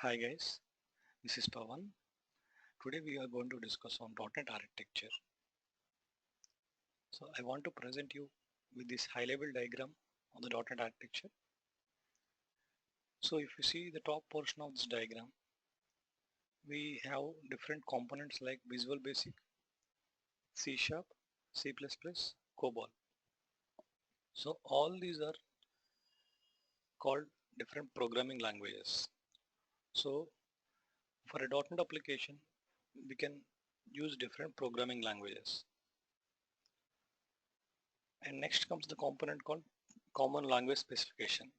Hi guys, this is Pawan. Today we are going to discuss on .NET architecture. So I want to present you with this high level diagram of the .NET architecture. So if you see the top portion of this diagram, we have different components like Visual Basic, C Sharp, C++, COBOL. So all these are called different programming languages. So for a .NET application, we can use different programming languages. And next comes the component called Common Language Specification.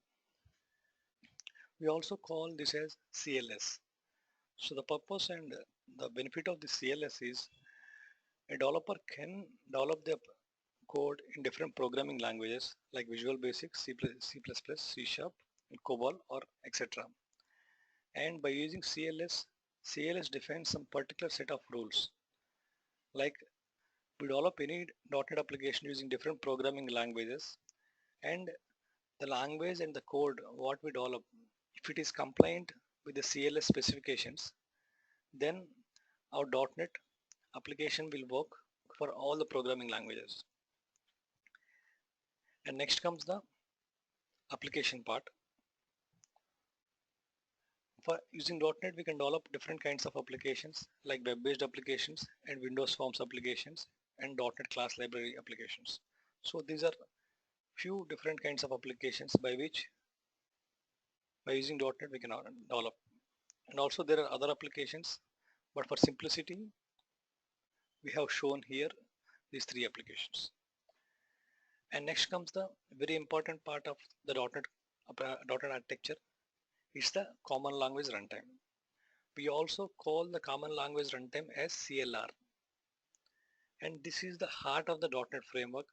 We also call this as CLS. So the purpose and the benefit of the CLS is a developer can develop the code in different programming languages like Visual Basic, C++, C Sharp, COBOL or etc. And by using CLS defines some particular set of rules. Like we develop any .NET application using different programming languages, and the language and the code what we develop, if it is compliant with the CLS specifications, then our .NET application will work for all the programming languages. And next comes the application part. For using .NET, we can develop different kinds of applications like web-based applications and Windows Forms applications and .NET Class Library applications. So these are few different kinds of applications by using .NET we can develop. And also there are other applications, but for simplicity, we have shown here these three applications. And next comes the very important part of the .NET architecture. It's the Common Language Runtime. We also call the Common Language Runtime as CLR. And this is the heart of the .NET framework.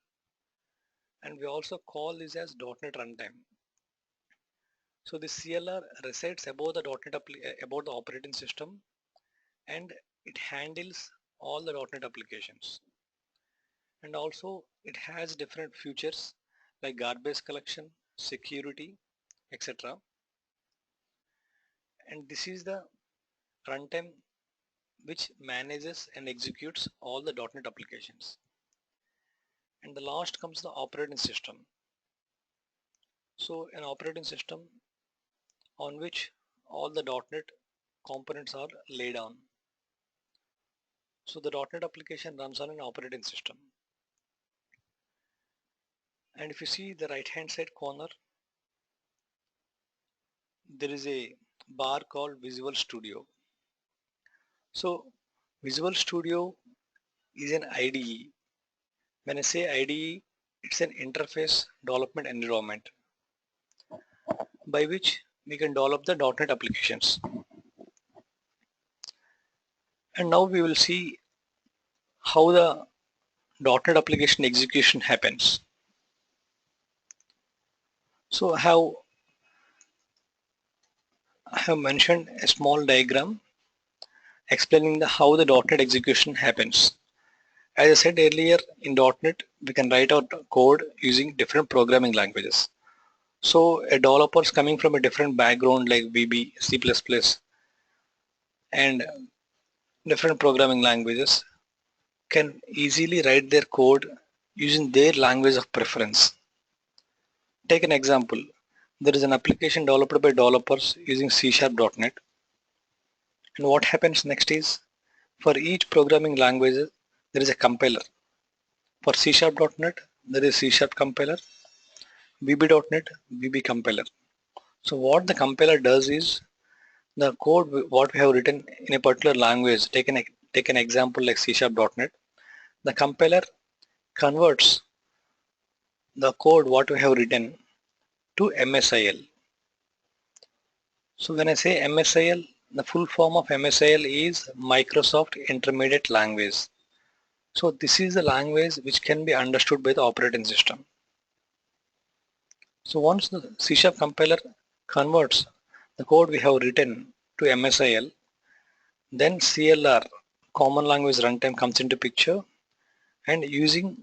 And we also call this as .NET Runtime. So the CLR resides above the about the operating system, and it handles all the .NET applications. And also it has different features like garbage collection, security, etc. And this is the runtime which manages and executes all the .NET applications. And the last comes the operating system. So an operating system on which all the .NET components are laid on. So the .NET application runs on an operating system. And if you see the right hand side corner, there is a bar called Visual Studio. So Visual Studio is an IDE. When I say IDE, it's an interface development environment by which we can develop the .NET applications. And now we will see how the .NET application execution happens. So I have mentioned a small diagram explaining how the .NET execution happens. As I said earlier, in .NET we can write out code using different programming languages. So a developer coming from a different background like VB, C++ and different programming languages can easily write their code using their language of preference. Take an example. There is an application developed by developers using C#.NET, and what happens next is for each programming language there is a compiler. For C#.NET there is C# compiler, VB.NET VB compiler. So what the compiler does is the code what we have written in a particular language, take an example like C#.NET, the compiler converts the code what we have written to MSIL. So when I say MSIL, the full form of MSIL is Microsoft Intermediate Language. So this is the language which can be understood by the operating system. So once the C# compiler converts the code we have written to MSIL, then CLR, Common Language Runtime, comes into picture, and using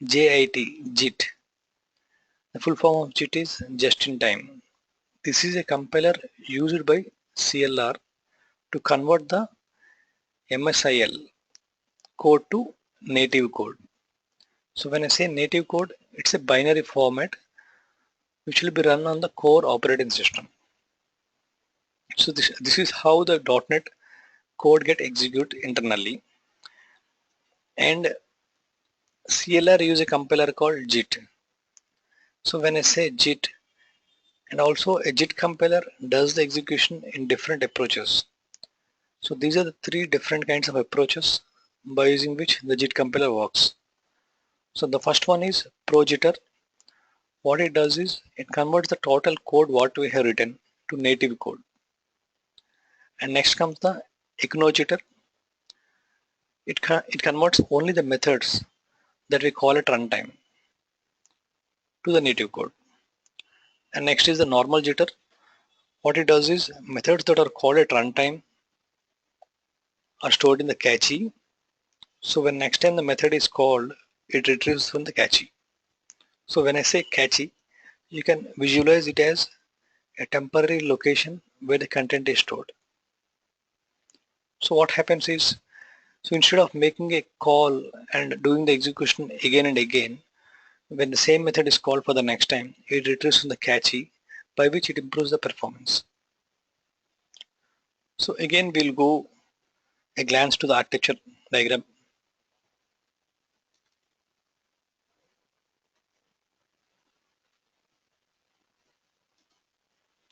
JIT, the full form of JIT is just in time. This is a compiler used by CLR to convert the MSIL code to native code. So when I say native code, it's a binary format which will be run on the core operating system. So this is how the .NET code get executed internally. And CLR use a compiler called JIT. So when I say JIT, and also a JIT compiler does the execution in different approaches. So these are the three different kinds of approaches by using which the JIT compiler works. So the first one is ProJITer. What it does is it converts the total code what we have written to native code. And next comes the IGNOJITer. It converts only the methods that we call at runtime to the native code. And next is the normal jitter. What it does is methods that are called at runtime are stored in the cache. So when next time the method is called, it retrieves from the cache. So when I say cache, you can visualize it as a temporary location where the content is stored. So what happens is, so instead of making a call and doing the execution again and again, when the same method is called for the next time, it retrieves from the cache, by which it improves the performance. So again, we'll go a glance to the architecture diagram.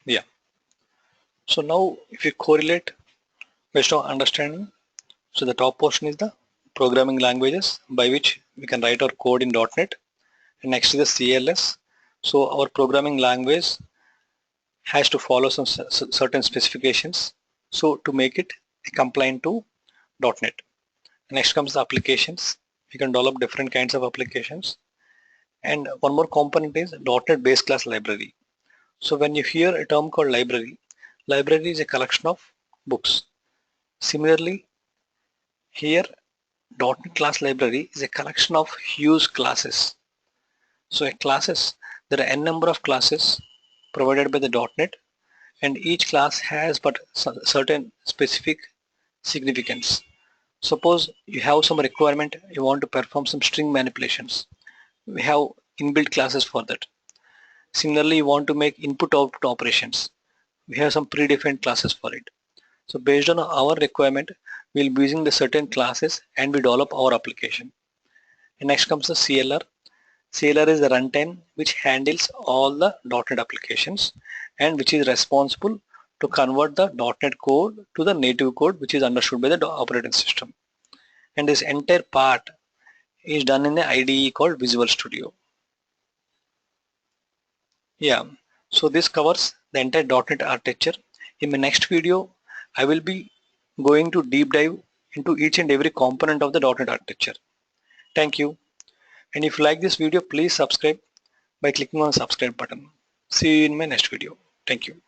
Yeah. So now if you correlate based on understanding, so the top portion is the programming languages by which we can write our code in .NET. And next is the CLS. So our programming language has to follow some certain specifications. So to make it compliant to .NET. Next comes the applications. You can develop different kinds of applications. And one more component is .NET base class library. So when you hear a term called library, library is a collection of books. Similarly, here .NET class library is a collection of used classes. So a classes, there are n number of classes provided by the .NET, and each class has but certain specific significance. Suppose you have some requirement, you want to perform some string manipulations. We have inbuilt classes for that. Similarly, you want to make input-output operations. We have some predefined classes for it. So based on our requirement, we'll be using the certain classes and we develop our application. And next comes the CLR. CLR is the runtime which handles all the .NET applications and which is responsible to convert the .NET code to the native code which is understood by the operating system. And this entire part is done in the IDE called Visual Studio. Yeah, so this covers the entire .NET architecture. In my next video, I will be going to deep dive into each and every component of the .NET architecture. Thank you. And if you like this video, please subscribe by clicking on the subscribe button. See you in my next video. Thank you.